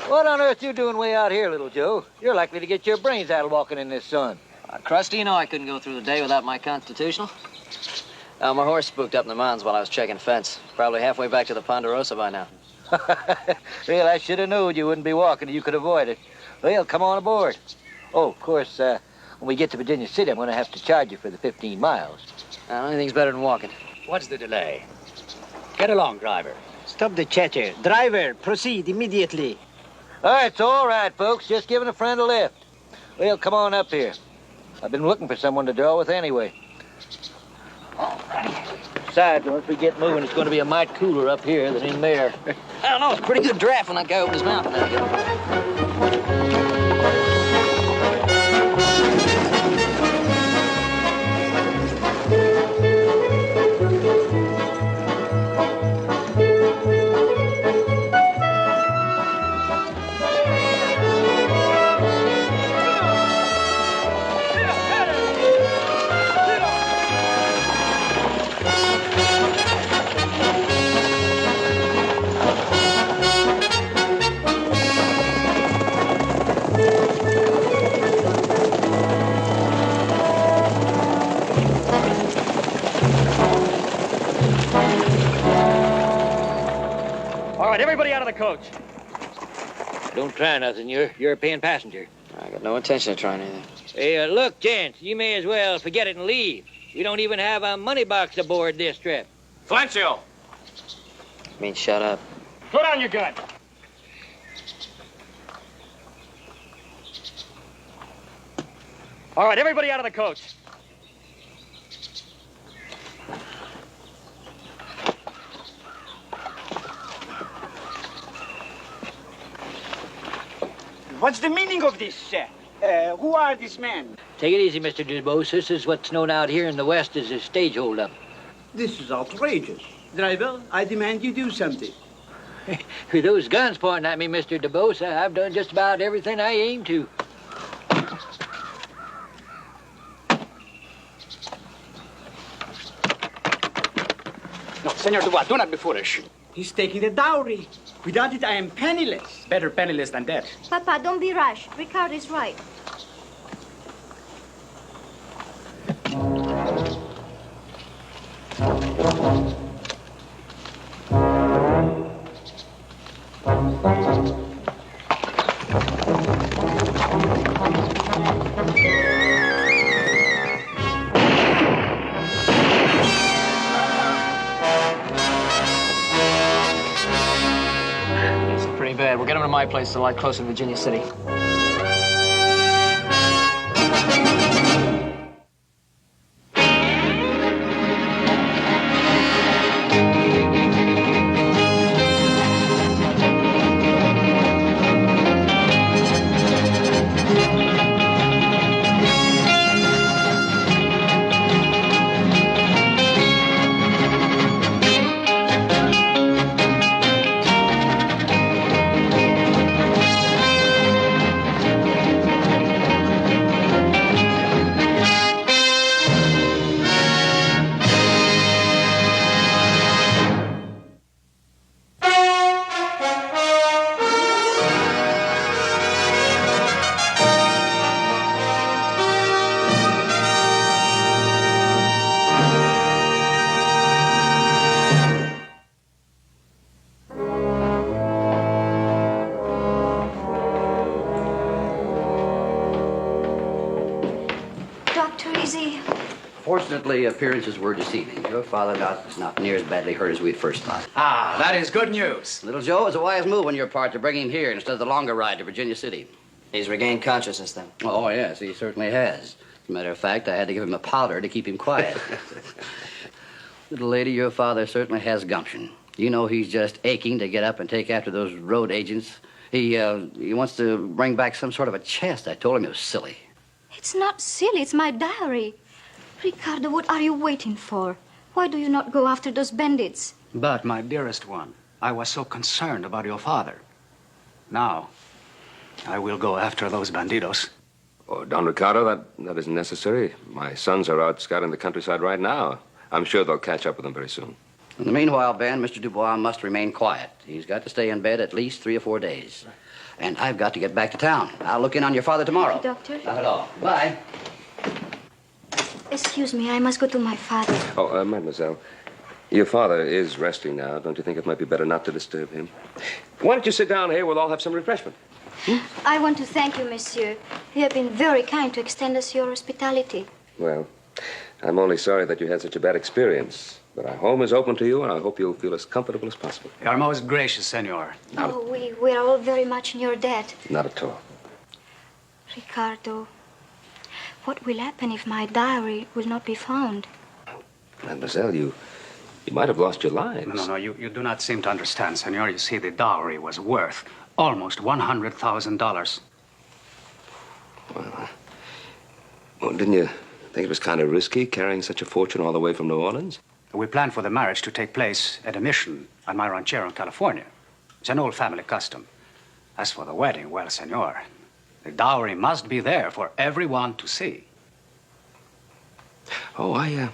What on earth you doing way out here, little Joe? You're likely to get your brains out walking in this sun. Krusty, you know I couldn't go through the day without my constitutional. My horse spooked up in the mountains while I was checking fence. Probably halfway back to the Ponderosa by now. Well, I should have known you wouldn't be walking if you could avoid it. Well, come on aboard. Oh, of course, when we get to Virginia City, I'm going to have to charge you for the 15 miles. Anything's better than walking. What's the delay? Get along, driver. Stop the chatter. Driver, proceed immediately. All right, it's all right, folks. Just giving a friend a lift. Well, come on up here. I've been looking for someone to draw with anyway. All right. Besides, once we get moving, it's going to be a mite cooler up here than in there. I don't know, it's a pretty good draft when that guy opened his mouth. All right, everybody out of the coach. Don't try nothing. You're a paying passenger. I got no intention of trying anything. Hey, look, gents, you may as well forget it and leave. We don't even have a money box aboard this trip. Flancio, I mean, shut up. put on your gun. All right, everybody out of the coach. What's the meaning of this? Who are these men? Take it easy, Mr. DuBose. This is what's known out here in the West as a stage holdup. This is outrageous. Driver, I demand you do something. With those guns pointing at me, Mr. DuBose, I've done just about everything I aim to. No, Senor Dubois, do not be foolish. He's taking the dowry. Without it, I am penniless. Better penniless than dead. Papa, don't be rash. Ricard is right. Pretty bad. We'll get him to my place, a lot closer to Virginia City. Fortunately, appearances were deceiving. Your father was not near as badly hurt as we'd first thought. Ah, that is good news. Little Joe, it was a wise move on your part to bring him here instead of the longer ride to Virginia City. He's regained consciousness then. Oh, yes, he certainly has. As a matter of fact, I had to give him a powder to keep him quiet. Little lady, your father certainly has gumption. You know he's just aching to get up and take after those road agents. He wants to bring back some sort of a chest. I told him it was silly. It's not silly. It's my diary. Ricardo, what are you waiting for? Why do you not go after those bandits? But, my dearest one, I was so concerned about your father. Now, I will go after those bandidos. Oh, Don Ricardo, that isn't necessary. My sons are out scouting the countryside right now. I'm sure they'll catch up with them very soon. In the meanwhile, Ben, Mr. Dubois must remain quiet. He's got to stay in bed at least 3 or 4 days. And I've got to get back to town. I'll look in on your father tomorrow. Thank you, Doctor. Not at all. Bye. Excuse me, I must go to my father. Oh, mademoiselle, your father is resting now. Don't you think it might be better not to disturb him? Why don't you sit down here? We'll all have some refreshment. I want to thank you, monsieur. You have been very kind to extend us your hospitality. Well, I'm only sorry that you had such a bad experience. But our home is open to you, and I hope you'll feel as comfortable as possible. You are most gracious, senor. Oh, we are all very much in your debt. Not at all. Ricardo, what will happen if my diary will not be found? Mademoiselle, you might have lost your lives. No, you do not seem to understand, senor. You see, the dowry was worth almost $100,000. Well, didn't you think it was kind of risky carrying such a fortune all the way from New Orleans? We planned for the marriage to take place at a mission on my ranchero in California. It's an old family custom. As for the wedding, well, senor, the dowry must be there for everyone to see. Oh, I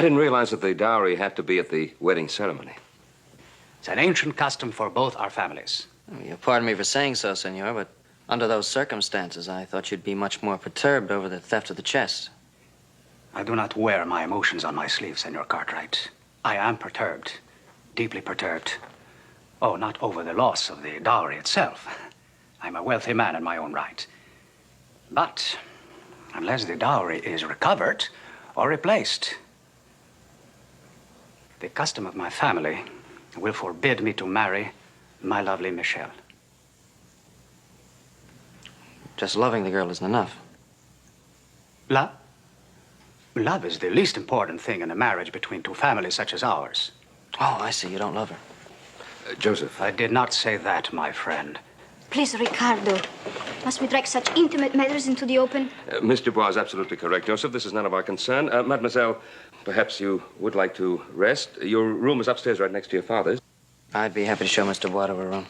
didn't realize that the dowry had to be at the wedding ceremony. It's an ancient custom for both our families. You pardon me for saying so, senor, but under those circumstances, I thought you'd be much more perturbed over the theft of the chest. I do not wear my emotions on my sleeve, Senor Cartwright. I am perturbed, deeply perturbed. Oh, not over the loss of the dowry itself. I'm a wealthy man in my own right. But unless the dowry is recovered or replaced, the custom of my family will forbid me to marry my lovely Michelle. Just loving the girl isn't enough. Love is the least important thing in a marriage between two families such as ours. Oh, I see. You don't love her. Joseph. I did not say that, my friend. Please, Ricardo. Must we drag such intimate matters into the open? Mr. Dubois is absolutely correct, Joseph. This is none of our concern. Mademoiselle, perhaps you would like to rest. Your room is upstairs right next to your father's. I'd be happy to show Mr. Dubois to her room.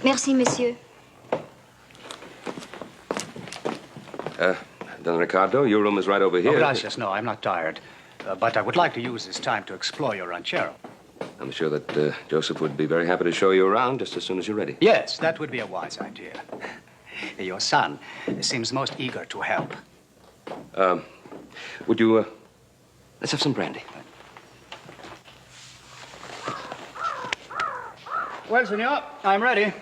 Merci, monsieur. Don Ricardo, your room is right over here. Oh, gracias. No, I'm not tired. But I would like to use this time to explore your ranchero. I'm sure that Joseph would be very happy to show you around just as soon as you're ready. Yes, that would be a wise idea. Your son seems most eager to help. Would you, let's have some brandy. Well, senor, I'm ready.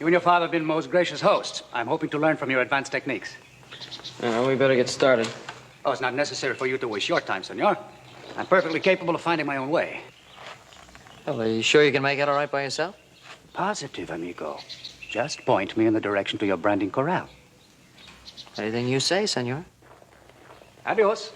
You and your father have been most gracious hosts. I'm hoping to learn from your advanced techniques. We better get started. Oh, it's not necessary for you to waste your time, senor. I'm perfectly capable of finding my own way. Well, are you sure you can make it all right by yourself? Positive, amigo. Just point me in the direction to your branding corral. Anything you say, senor. Adios.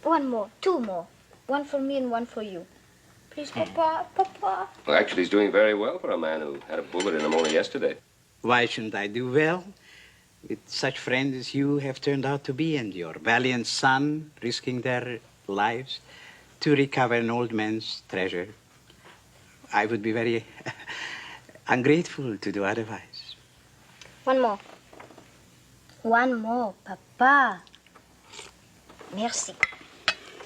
One more, two more. One for me and one for you. Please, Papa, Papa. Well, actually, he's doing very well for a man who had a bullet in him only yesterday. Why shouldn't I do well with such friends as you have turned out to be and your valiant son risking their lives to recover an old man's treasure? I would be very ungrateful to do otherwise. One more. One more, Papa. Merci.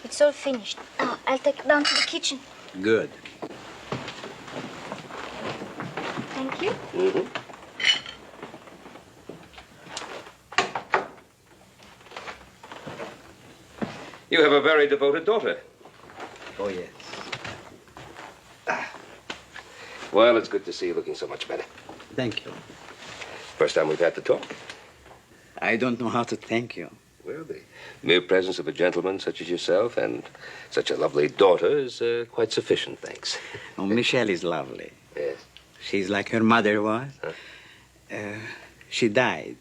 It's all finished. Now, I'll take it down to the kitchen. Good. Thank you. Mm-hmm. You have a very devoted daughter. Oh, yes. Well, it's good to see you looking so much better. Thank you. First time we've had to talk. I don't know how to thank you. Well, the mere presence of a gentleman such as yourself and such a lovely daughter is quite sufficient, thanks. Oh, Michelle is lovely. Yes. She's like her mother was. Huh? She died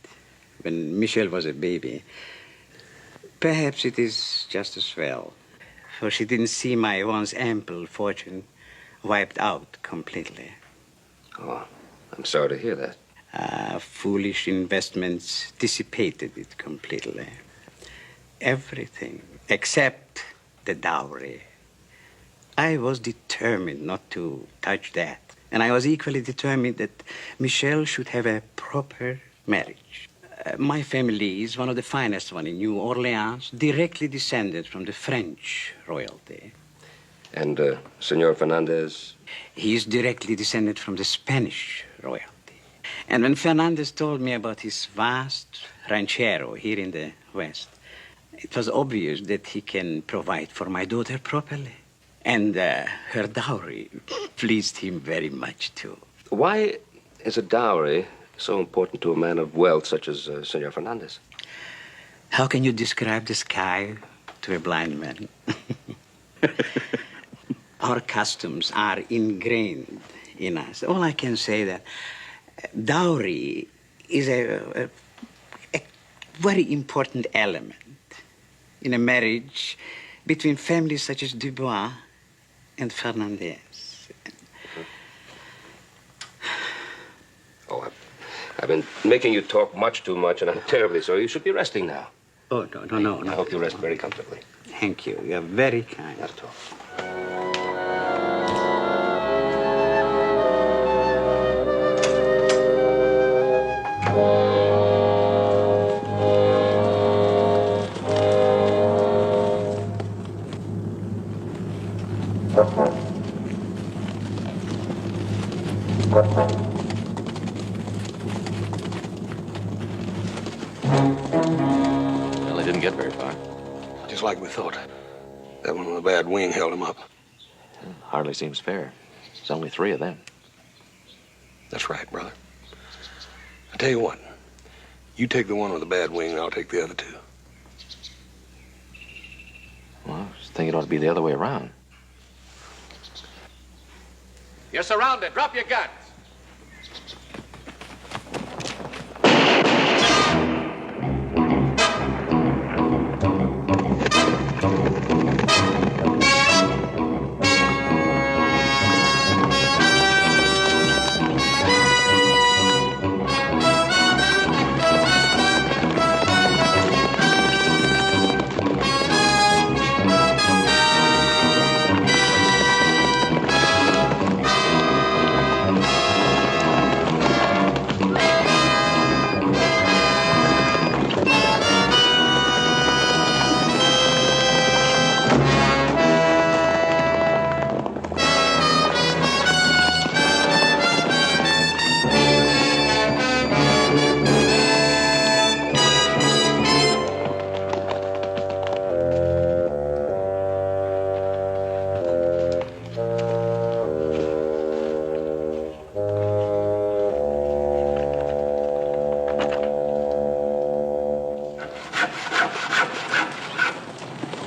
when Michelle was a baby. Perhaps it is just as well, for she didn't see my once ample fortune wiped out completely. Oh, I'm sorry to hear that. Foolish investments dissipated it completely. Everything except the dowry. I was determined not to touch that. And I was equally determined that Michelle should have a proper marriage. My family is one of the finest one in New Orleans, directly descended from the French royalty. And Senor Fernandez? He is directly descended from the Spanish royalty. And when Fernandez told me about his vast ranchero here in the West, it was obvious that he can provide for my daughter properly. And her dowry pleased him very much, too. Why is a dowry so important to a man of wealth such as Senor Fernandez? How can you describe the sky to a blind man? Our customs are ingrained in us. All I can say that dowry is a very important element in a marriage between families such as Dubois and Fernandez. Oh, I've been making you talk much too much, and I'm terribly sorry. You should be resting now. Oh, no. I hope you rest very comfortably. Thank you. You're very kind. Not at all. Well, they didn't get very far. Just like we thought. That one with a bad wing held him up. Hardly seems fair. There's only 3 of them. That's right, brother. I tell you what. You take the one with a bad wing, and I'll take the other 2. Well, I was thinking it ought to be the other way around. You're surrounded. Drop your guns.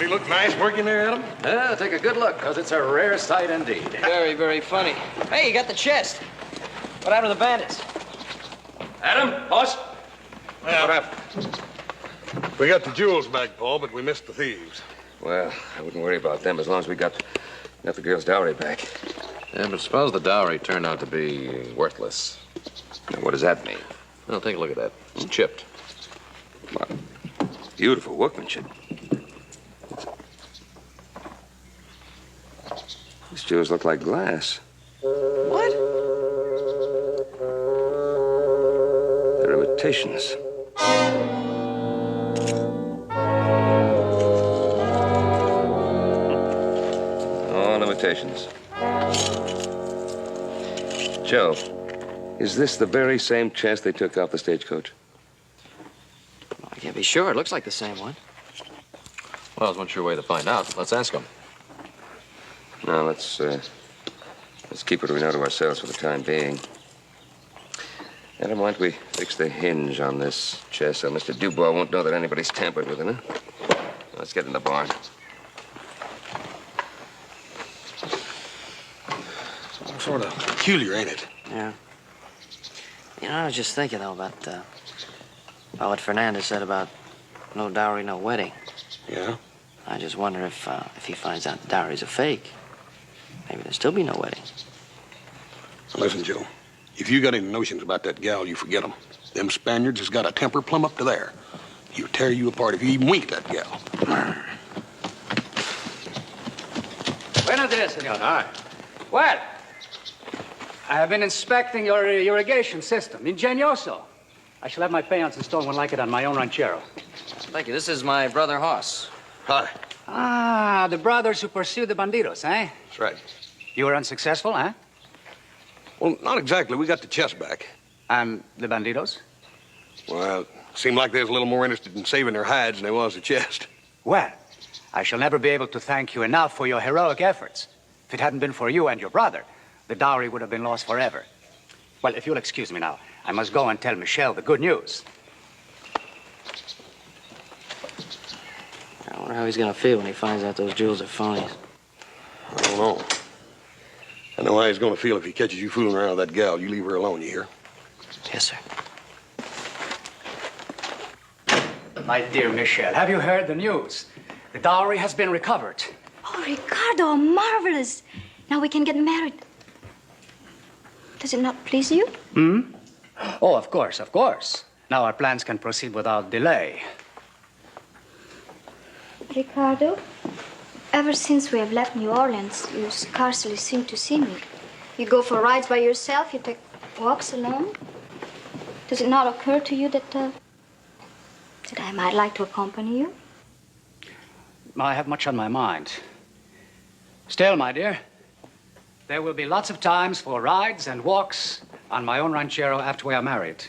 Look nice working there, Adam? Yeah, take a good look, because it's a rare sight indeed. Very, very funny. Hey, you got the chest. What happened to the bandits? Adam, boss. Well, what happened? We got the jewels back, Paul, but we missed the thieves. Well, I wouldn't worry about them as long as we got the girl's dowry back. Yeah, but suppose the dowry turned out to be worthless. Now, what does that mean? Well, take a look at that. It's chipped. What? Beautiful workmanship. These jewels look like glass. What? They're imitations. All imitations. Joe, is this the very same chest they took off the stagecoach? I can't be sure. It looks like the same one. Well, there's one sure way to find out. Let's ask him. No, let's keep what we know to ourselves for the time being. Adam, why don't we fix the hinge on this chest so Mr. Dubois won't know that anybody's tampered with it, huh? Let's get in the barn. Sort of peculiar, ain't it? Yeah. You know, I was just thinking, though, about what Fernandez said about no dowry, no wedding. Yeah? I just wonder if he finds out the dowry's a fake, maybe there'll still be no wedding. Listen, Joe, if you got any notions about that gal, you forget them. Them Spaniards has got a temper plumb up to there. He'll tear you apart if you even wink at that gal. Buenos dias, senor. Hi. Well, I have been inspecting your irrigation system. Ingenioso. I shall have my peons install one like it on my own ranchero. Thank you. This is my brother Hoss. Hi. Ah, the brothers who pursued the bandidos, eh? That's right. You were unsuccessful, huh? Well, not exactly. We got the chest back. And the bandidos? Well, it seemed like they was a little more interested in saving their hides than they was the chest. Well, I shall never be able to thank you enough for your heroic efforts. If it hadn't been for you and your brother, the dowry would have been lost forever. Well, if you'll excuse me now, I must go and tell Michelle the good news. I wonder how he's gonna feel when he finds out those jewels are phonies. I don't know. I know how he's going to feel if he catches you fooling around with that gal. You leave her alone, you hear? Yes, sir. My dear Michelle, have you heard the news? The dowry has been recovered. Oh, Ricardo, marvelous. Now we can get married. Does it not please you? Hmm? Oh, of course, of course. Now our plans can proceed without delay. Ricardo, ever since we have left New Orleans, you scarcely seem to see me. You go for rides by yourself, you take walks alone. Does it not occur to you that I might like to accompany you? I have much on my mind. Still, my dear, there will be lots of times for rides and walks on my own ranchero after we are married.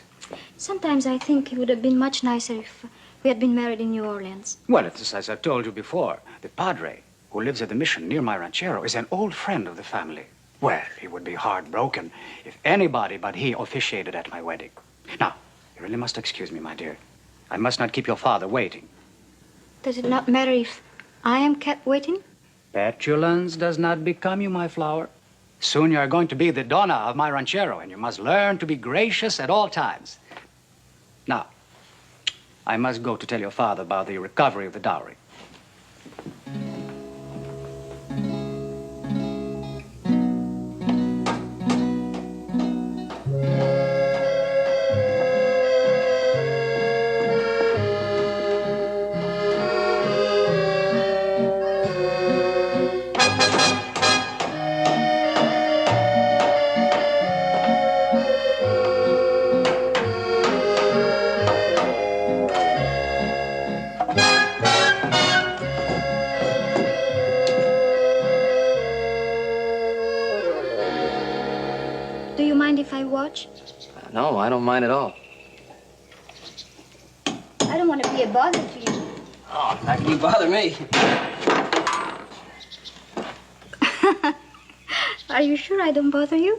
Sometimes I think it would have been much nicer if we had been married in New Orleans. Well, it's as I told you before. The padre, who lives at the mission near my ranchero, is an old friend of the family. Well, he would be heartbroken if anybody but he officiated at my wedding. Now, you really must excuse me, my dear. I must not keep your father waiting. Does it not matter if I am kept waiting? Petulance does not become you, my flower. Soon you are going to be the donna of my ranchero, and you must learn to be gracious at all times. Now, I must go to tell your father about the recovery of the dowry. Do you mind if I watch? No, I don't mind at all. I don't want to be a bother to you. Oh, how can you bother me? Are you sure I don't bother you?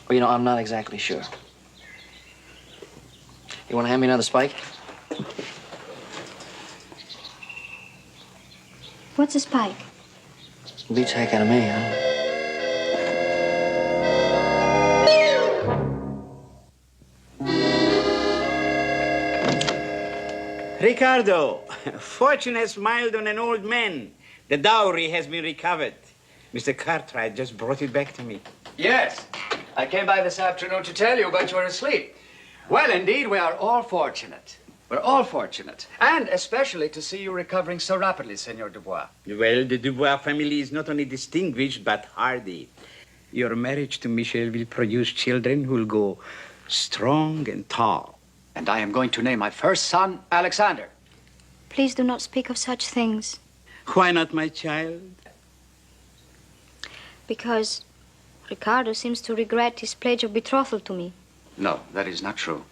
Well, you know, I'm not exactly sure. You want to hand me another spike? What's a spike? Beats the heck out of me, huh? Ricardo, fortune has smiled on an old man. The dowry has been recovered. Mr. Cartwright just brought it back to me. Yes. I came by this afternoon to tell you, but you were asleep. Well, indeed, we are all fortunate. We're all fortunate. And especially to see you recovering so rapidly, Senor Dubois. Well, the Dubois family is not only distinguished, but hardy. Your marriage to Michel will produce children who will go strong and tall. And I am going to name my first son Alexander. Please do not speak of such things. Why not, my child? Because Ricardo seems to regret his pledge of betrothal to me. No, that is not true.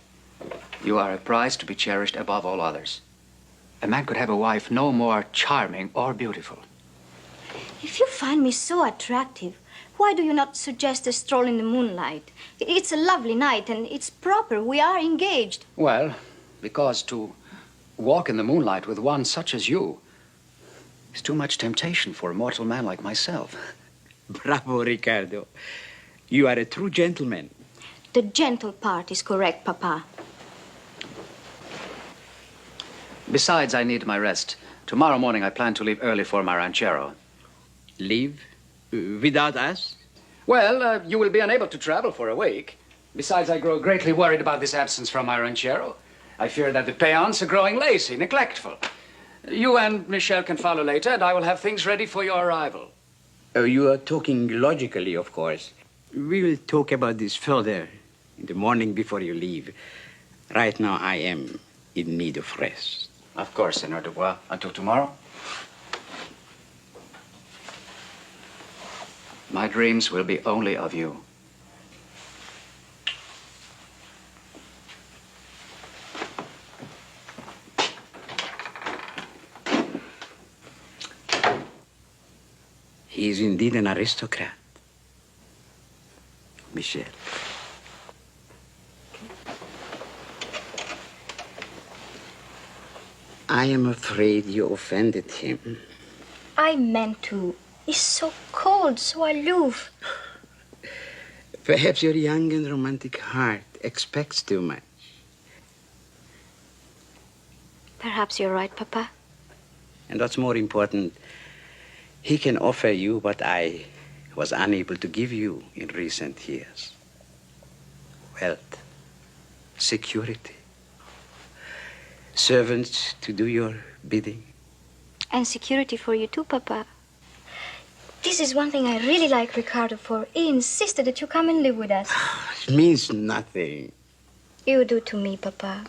You are a prize to be cherished above all others. A man could have a wife no more charming or beautiful. If you find me so attractive, why do you not suggest a stroll in the moonlight? It's a lovely night and it's proper. We are engaged. Well, because to walk in the moonlight with one such as you is too much temptation for a mortal man like myself. Bravo, Ricardo. You are a true gentleman. The gentle part is correct, Papa. Besides, I need my rest. Tomorrow morning, I plan to leave early for my ranchero. Leave? Without us? Well, you will be unable to travel for a week. Besides, I grow greatly worried about this absence from my ranchero. I fear that the peons are growing lazy, neglectful. You and Michel can follow later, and I will have things ready for your arrival. You are talking logically, of course. We will talk about this further in the morning before you leave. Right now, I am in need of rest. Of course, Senor Dubois. Until tomorrow. My dreams will be only of you. He is indeed an aristocrat. Michel. I am afraid you offended him. I meant to. He's so cold, so aloof. Perhaps your young and romantic heart expects too much. Perhaps you're right, Papa. And what's more important, he can offer you what I was unable to give you in recent years. Wealth, security, servants to do your bidding. And security for you too, Papa. This is one thing I really like Ricardo for. He insisted that you come and live with us. It means nothing. You do to me, Papa.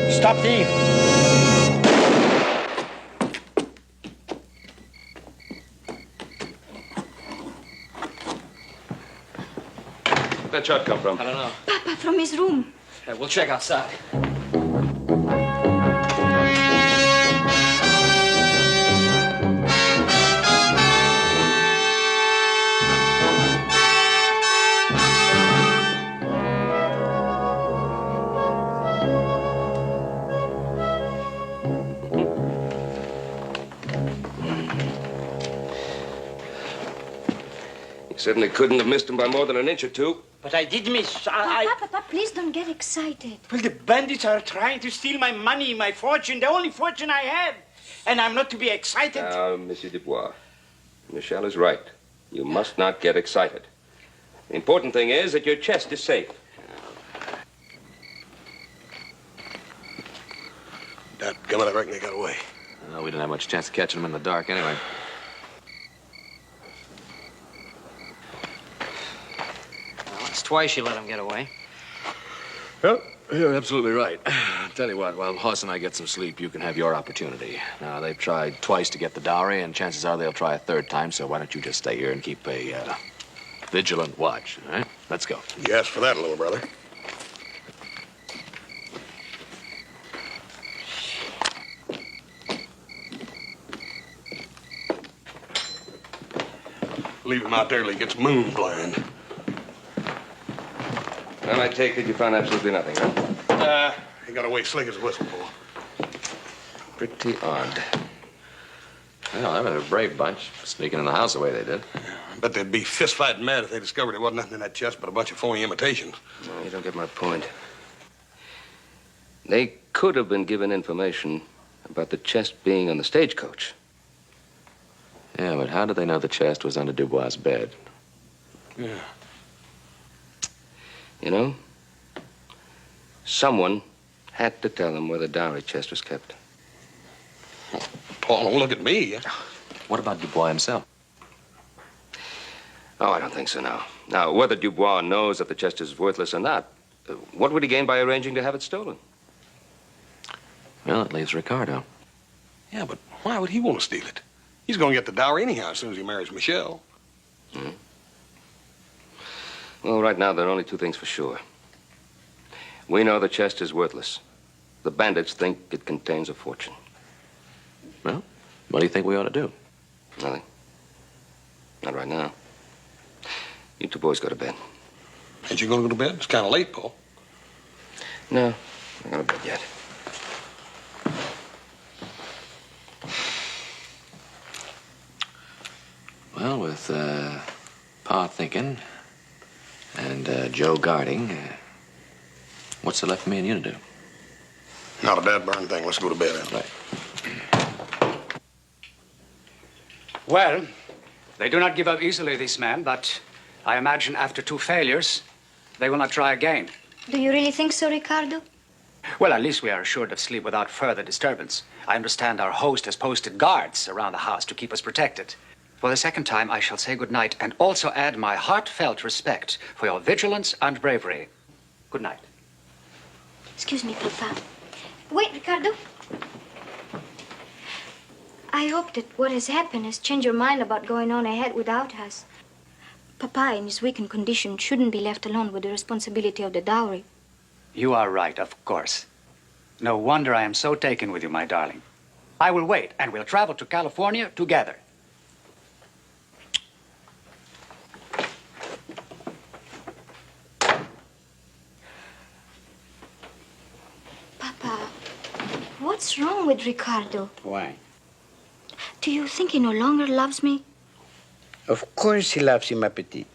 Stop thief! Where'd that shot come from? I don't know. Papa, from his room. We'll check outside. You certainly couldn't have missed him by more than an inch or two. But I did miss. Papa, please don't get excited. Well, the bandits are trying to steal my money, my fortune, the only fortune I have. And I'm not to be excited. Now, Monsieur Dubois, Michel is right. You must not get excited. The important thing is that your chest is safe. coming. I reckon they got away. Well, we didn't have much chance of catching them in the dark anyway. Well, it's twice you let him get away. Well, you're absolutely right. Tell you what, while Hoss and I get some sleep, you can have your opportunity. Now, they've tried twice to get the dowry, and chances are they'll try a third time, so why don't you just stay here and keep a vigilant watch, all right? Let's go. You asked for that, little brother. Leave him out there till he gets moon blind. Well, I take it you found absolutely nothing, huh? He got away slick as a whistle, boy. Pretty odd. Well, they were a brave bunch, sneaking in the house the way they did. I bet they'd be fist-fighting mad if they discovered there wasn't nothing in that chest but a bunch of phony imitations. No, you don't get my point. They could have been given information about the chest being on the stagecoach. Yeah, but how did they know the chest was under Dubois' bed? Yeah. You know, someone had to tell them where the dowry chest was kept. Paul, don't look at me. What about Dubois himself? Oh, I don't think so now. Now, whether Dubois knows that the chest is worthless or not, what would he gain by arranging to have it stolen? Well, it leaves Ricardo. Yeah, but why would he want to steal it? He's going to get the dowry anyhow as soon as he marries Michelle. Hmm? Well, right now, there are only two things for sure. We know the chest is worthless. The bandits think it contains a fortune. Well, what do you think we ought to do? Nothing. Not right now. You two boys go to bed. Ain't you going to go to bed? It's kind of late, Paul. No, I'm not going to bed yet. Well, with Pa thinking and Joe guarding, what's there left for me and you to do? Not a bad burn thing. Let's go to bed. Right. Well, they do not give up easily, these men, but I imagine after 2 failures, they will not try again. Do you really think so, Ricardo? Well, at least we are assured of sleep without further disturbance. I understand our host has posted guards around the house to keep us protected. For the second time, I shall say good night and also add my heartfelt respect for your vigilance and bravery. Good night. Excuse me, Papa. Wait, Ricardo. I hope that what has happened has changed your mind about going on ahead without us. Papa, in his weakened condition, shouldn't be left alone with the responsibility of the dowry. You are right, of course. No wonder I am so taken with you, my darling. I will wait, and we'll travel to California together. Papa, what's wrong with Ricardo? Why? Do you think he no longer loves me? Of course he loves you, my petit.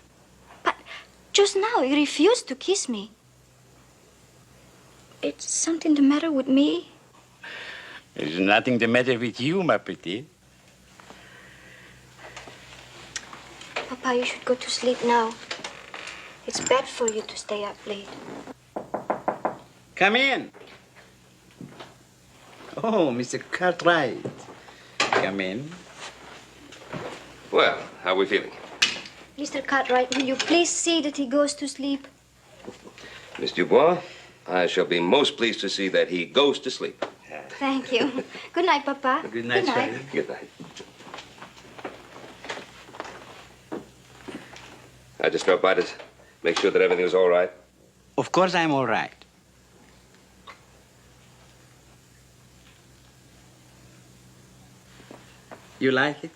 But just now he refused to kiss me. It's something the matter with me? There's nothing the matter with you, my petit. Papa, you should go to sleep now. It's bad for you to stay up late. Come in. Oh, Mr. Cartwright. Come in. Well, how are we feeling? Mr. Cartwright, will you please see that he goes to sleep? Miss Dubois, I shall be most pleased to see that he goes to sleep. Thank you. Good night, Papa. Good night, Charlie. Good night. I just dropped by to make sure that everything was all right. Of course I'm all right. You like it?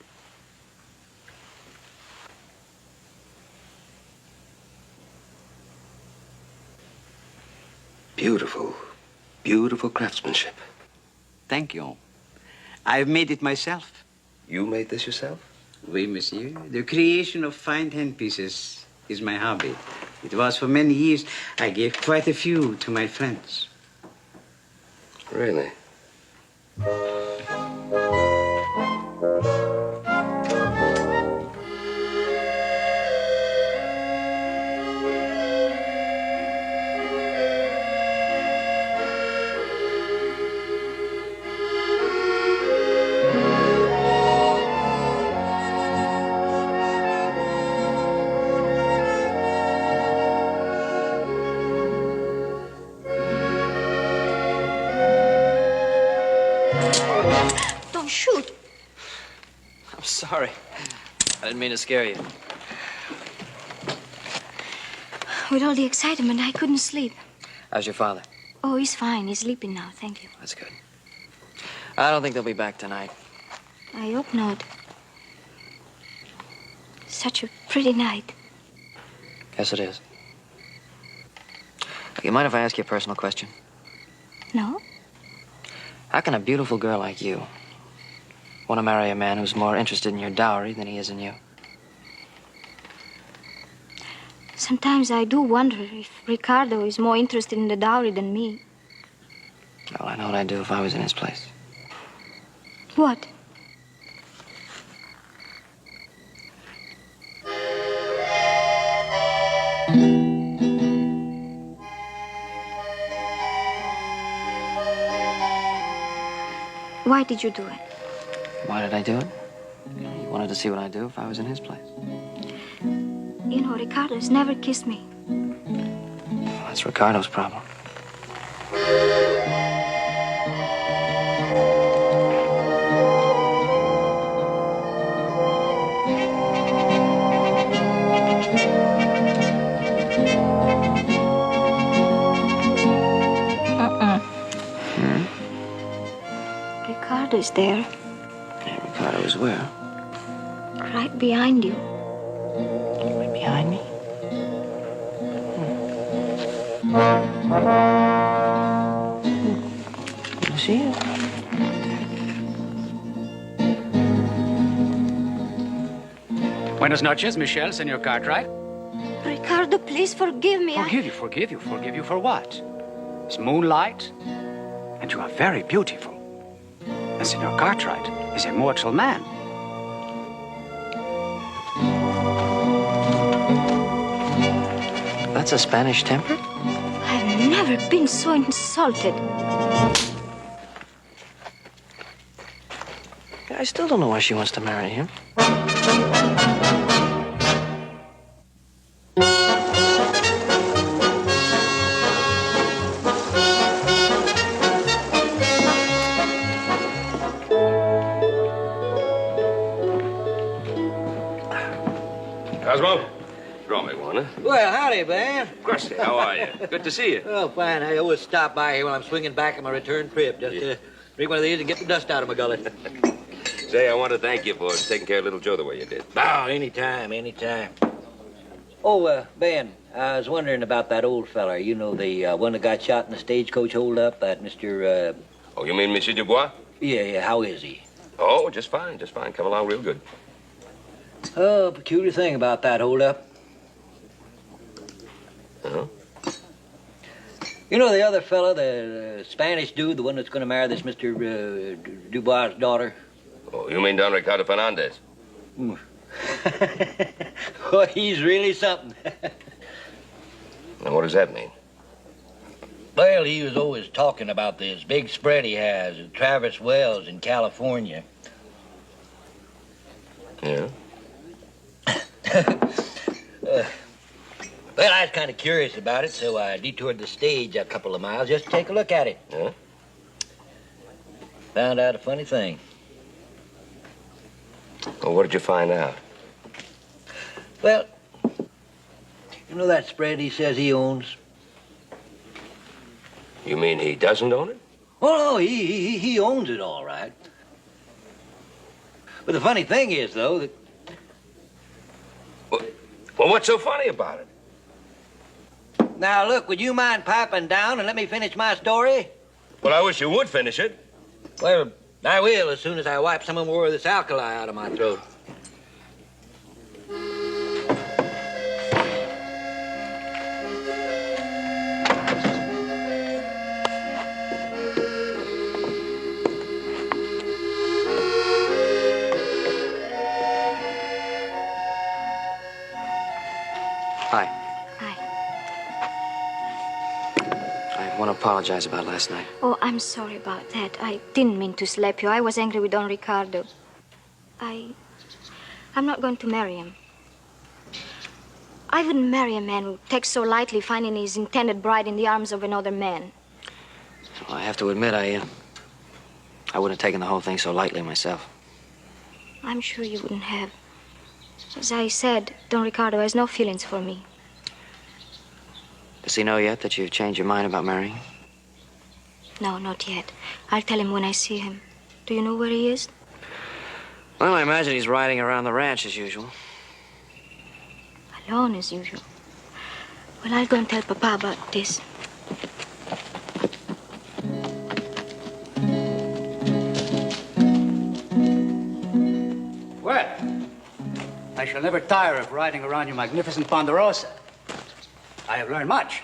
Beautiful, beautiful craftsmanship. Thank you. I've made it myself. You made this yourself? Oui, monsieur. The creation of fine handpieces is my hobby. It was for many years. I gave quite a few to my friends. Really? Sorry. I didn't mean to scare you. With all the excitement, I couldn't sleep. How's your father? Oh, he's fine. He's sleeping now, thank you. That's good. I don't think they'll be back tonight. I hope not. Such a pretty night. Yes, it is. You mind if I ask you a personal question? No? How can a beautiful girl like you want to marry a man who's more interested in your dowry than he is in you? Sometimes I do wonder if Ricardo is more interested in the dowry than me. Well, I know what I'd do if I was in his place. What? Why did you do it? Why did I do it? You wanted to see what I'd do if I was in his place. You know, Ricardo's never kissed me. Well, that's Ricardo's problem. Ricardo is there. Yeah, Ricardo is where? Right behind you. Right behind me? You see it? Buenas noches, Michelle, Senor Cartwright. Ricardo, please forgive me. Forgive you for what? It's moonlight, and you are very beautiful. And Senor Cartwright is a mortal man. That's a Spanish temper? I've never been so insulted. I still don't know why she wants to marry him. Cosmo? Draw me one, huh? Well, howdy, man. Krusty, how are you? Good to see you. Oh, fine. I always stop by here when I'm swinging back on my return trip. Just drink one of these and get the dust out of my gullet. Say, I want to thank you for taking care of little Joe the way you did. Oh, anytime. Oh, Ben, I was wondering about that old feller. You know, the one that got shot in the stagecoach holdup, that Mr. Oh, you mean Monsieur Dubois? Yeah, how is he? Oh, just fine. Come along real good. Oh, peculiar thing about that holdup. Uh-huh. You know the other fella, the Spanish dude, the one that's going to marry this Mr. Dubois' daughter? Oh, you mean Don Ricardo Fernandez? Well, he's really something. Now, what does that mean? Well, he was always talking about this big spread he has at Traverse Wells in California. Yeah? Well, I was kind of curious about it, so I detoured the stage a couple of miles just to take a look at it. Yeah? Found out a funny thing. Well, what did you find out? Well, you know that spread he says he owns? You mean he doesn't own it? Oh, no, he owns it all right. But the funny thing is, though, that... Well, what's so funny about it? Now, look, would you mind piping down and let me finish my story? Well, I wish you would finish it. Well, I will as soon as I wipe some more of this alkali out of my throat. Hi. Hi. I want to apologize about last night. Oh, I'm sorry about that. I didn't mean to slap you. I was angry with Don Ricardo. I'm not going to marry him. I wouldn't marry a man who takes so lightly finding his intended bride in the arms of another man. Well, I have to admit, I wouldn't have taken the whole thing so lightly myself. I'm sure you wouldn't have. As I said, Don Ricardo has no feelings for me. Does he know yet that you've changed your mind about marrying? No, not yet. I'll tell him when I see him. Do you know where he is? Well, I imagine he's riding around the ranch as usual. Alone as usual. Well, I'll go and tell Papa about this. Well, I shall never tire of riding around your magnificent Ponderosa. I have learned much.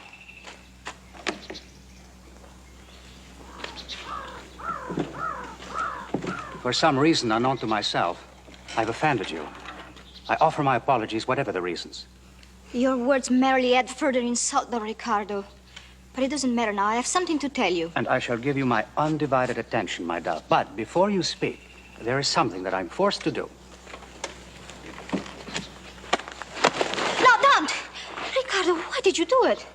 For some reason unknown to myself, I've offended you. I offer my apologies, whatever the reasons. Your words merely add further insult, Don Ricardo. But it doesn't matter now. I have something to tell you. And I shall give you my undivided attention, my dove. But before you speak, there is something that I'm forced to do. No, don't! Ricardo, why did you do it?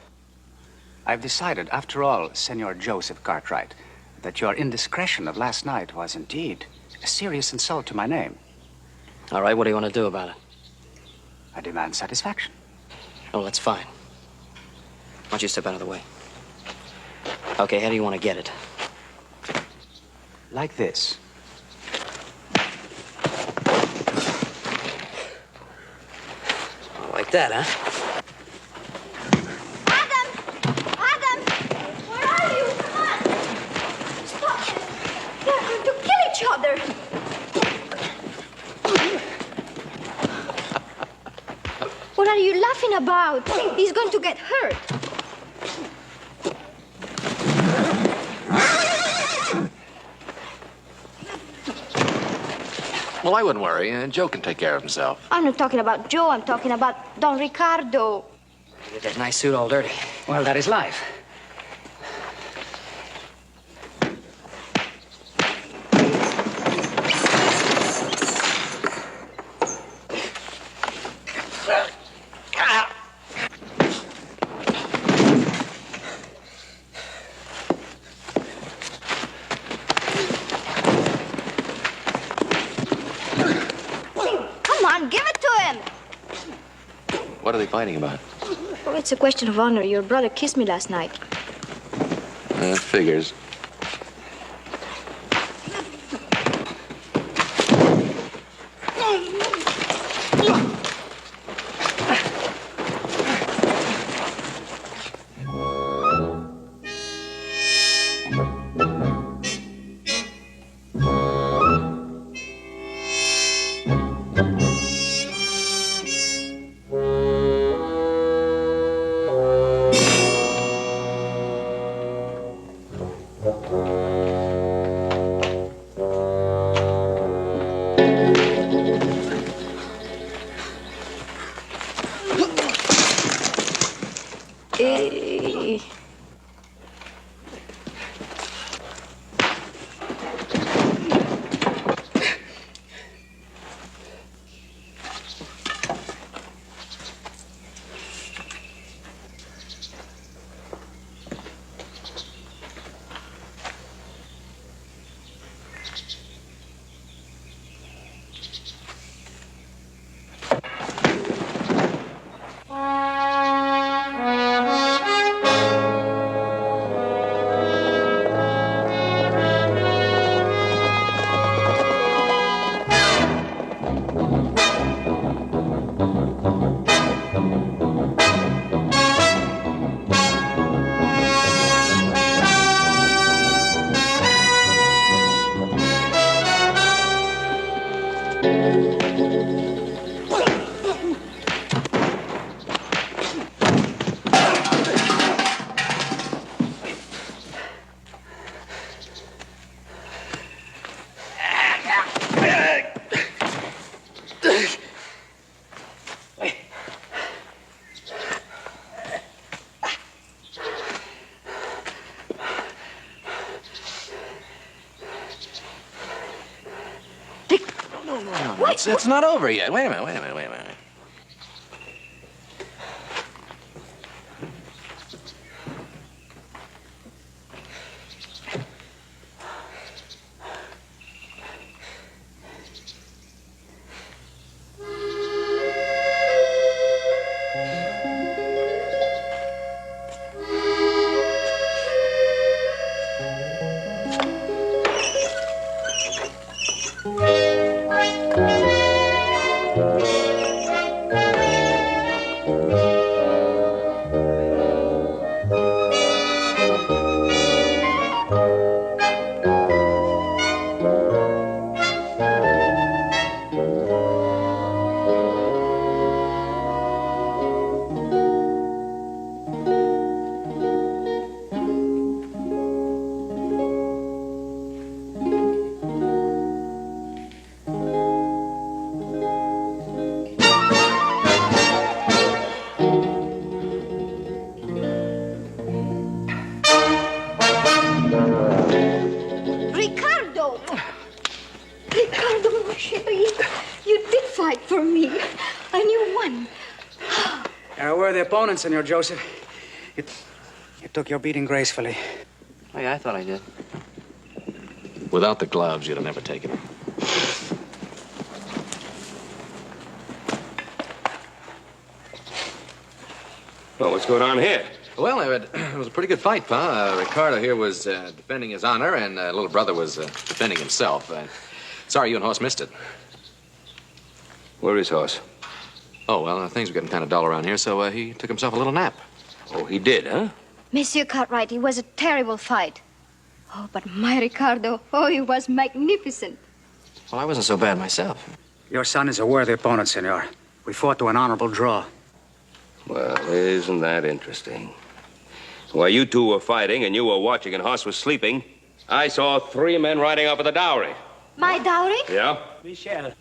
I've decided, after all, Senor Joseph Cartwright, that your indiscretion of last night was indeed a serious insult to my name. All right, what do you want to do about it? I demand satisfaction. Oh, that's fine. Why don't you step out of the way? Okay, how do you want to get it? Like this. Like that, huh? Adam! Adam! Where are you? Come on! Stop! They're going to kill each other! What are you laughing about? He's going to get hurt. Well, I wouldn't worry. Joe can take care of himself. I'm not talking about Joe. I'm talking about Don Ricardo. Get that nice suit all dirty. Well, that is life. Come on, give it to him. What are they fighting about? Oh, it's a question of honor. Your brother kissed me last night. Figures. Eh. No, it's not over yet. Wait a minute. fight for me. A new one. You're a worthy opponent, Senor Joseph. You took your beating gracefully. Oh, yeah, I thought I did. Without the gloves, you'd have never taken it. Well, what's going on here? Well, it was a pretty good fight, Pa. Ricardo here was defending his honor, and little brother was defending himself. Sorry you and Hoss missed it. Where is Hoss? Oh, well, things were getting kind of dull around here, so he took himself a little nap. Oh, he did, huh? Monsieur Cartwright, it was a terrible fight. Oh, but my Ricardo, oh, he was magnificent. Well, I wasn't so bad myself. Your son is a worthy opponent, Senor. We fought to an honorable draw. Well, isn't that interesting? While you two were fighting and you were watching and Hoss was sleeping, I saw 3 men riding off with the dowry. My dowry? Yeah? Michel.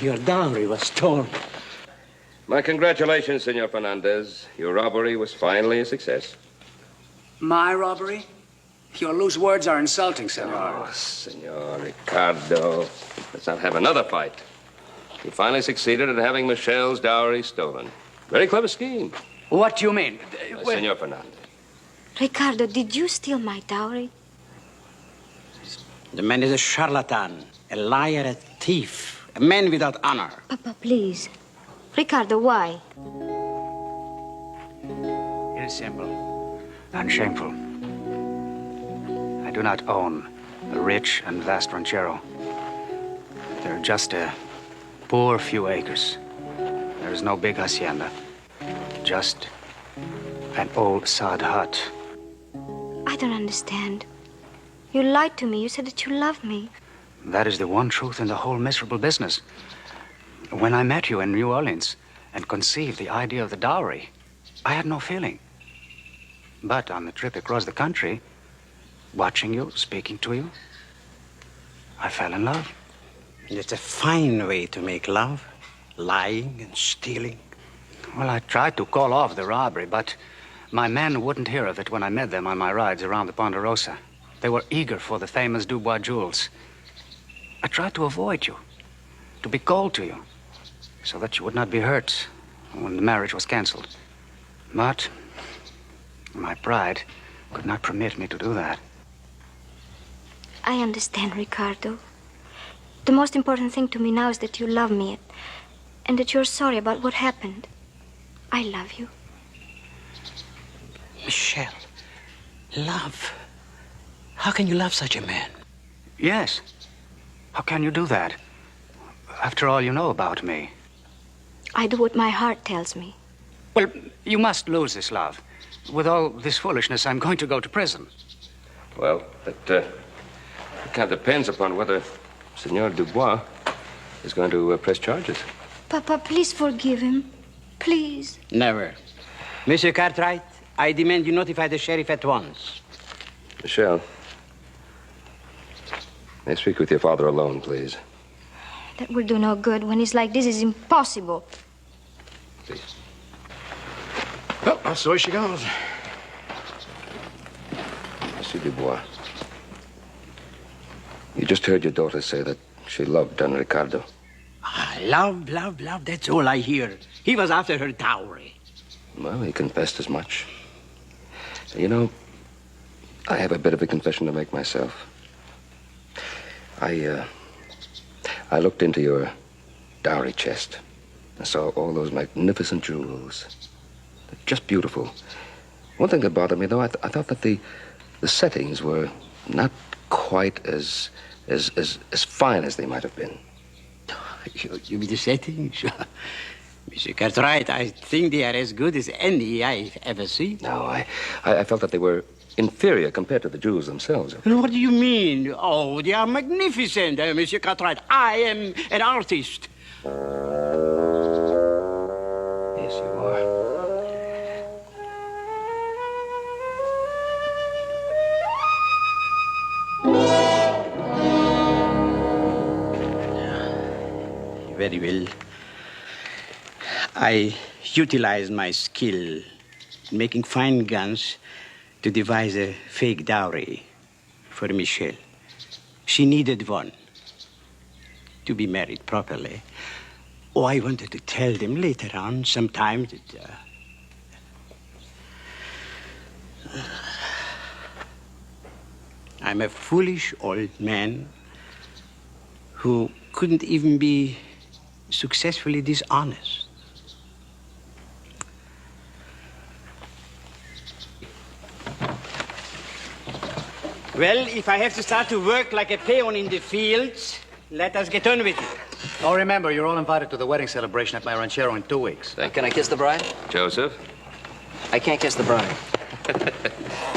Your dowry was stolen. My congratulations, Senor Fernandez. Your robbery was finally a success. My robbery? Your loose words are insulting, Senor. Oh, Senor Ricardo. Let's not have another fight. You finally succeeded in having Michelle's dowry stolen. Very clever scheme. What do you mean? Senor Fernandez. Ricardo, did you steal my dowry? The man is a charlatan, a liar, a thief, a man without honor. Papa, please. Ricardo, why? It is simple and shameful. I do not own a rich and vast ranchero. There are just a poor few acres. There is no big hacienda. Just an old sod hut. I don't understand. You lied to me. You said that you loved me. That is the one truth in the whole miserable business. When I met you in New Orleans and conceived the idea of the dowry, I had no feeling. But on the trip across the country, watching you, speaking to you, I fell in love. It's a fine way to make love, lying and stealing. Well, I tried to call off the robbery, but my men wouldn't hear of it when I met them on my rides around the Ponderosa. They were eager for the famous Dubois jewels. I tried to avoid you, to be cold to you, so that you would not be hurt when the marriage was canceled. But my pride could not permit me to do that. I understand, Ricardo. The most important thing to me now is that you love me and that you're sorry about what happened. I love you. Michel, love. How can you love such a man? Yes. How can you do that? After all you know about me. I do what my heart tells me. Well, you must lose this love. With all this foolishness, I'm going to go to prison. Well, that kind of depends upon whether Senor Dubois is going to press charges. Papa, please forgive him. Please. Never. Monsieur Cartwright, I demand you notify the sheriff at once. Michelle, may I speak with your father alone, please? That will do no good. When he's like this, it's impossible. Please. Well, so she goes. Monsieur Dubois, you just heard your daughter say that she loved Don Ricardo. Love, that's all I hear. He was after her dowry. Well, he confessed as much. You know, I have a bit of a confession to make myself. I looked into your dowry chest. I saw all those magnificent jewels. They're just beautiful. One thing that bothered me, though, I thought that the settings were not quite as fine as they might have been. You mean the settings? Monsieur Cartwright, I think they are as good as any I've ever seen. No, I felt that they were inferior compared to the jewels themselves. What do you mean? Oh, they are magnificent, Monsieur Cartwright. I am an artist. Yes, you are. Very well. I utilized my skill in making fine guns to devise a fake dowry for Michel. She needed one to be married properly. Oh, I wanted to tell them later on sometime that... I'm a foolish old man who couldn't even be successfully dishonest. Well, if I have to start to work like a peon in the fields, let us get on with it. Oh, remember, you're all invited to the wedding celebration at my ranchero in 2 weeks. Can I kiss the bride? Joseph? I can't kiss the bride.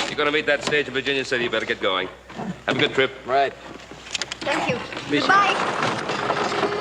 You're going to meet that stage in Virginia City. You better get going. Have a good trip. Right. Thank you. Goodbye.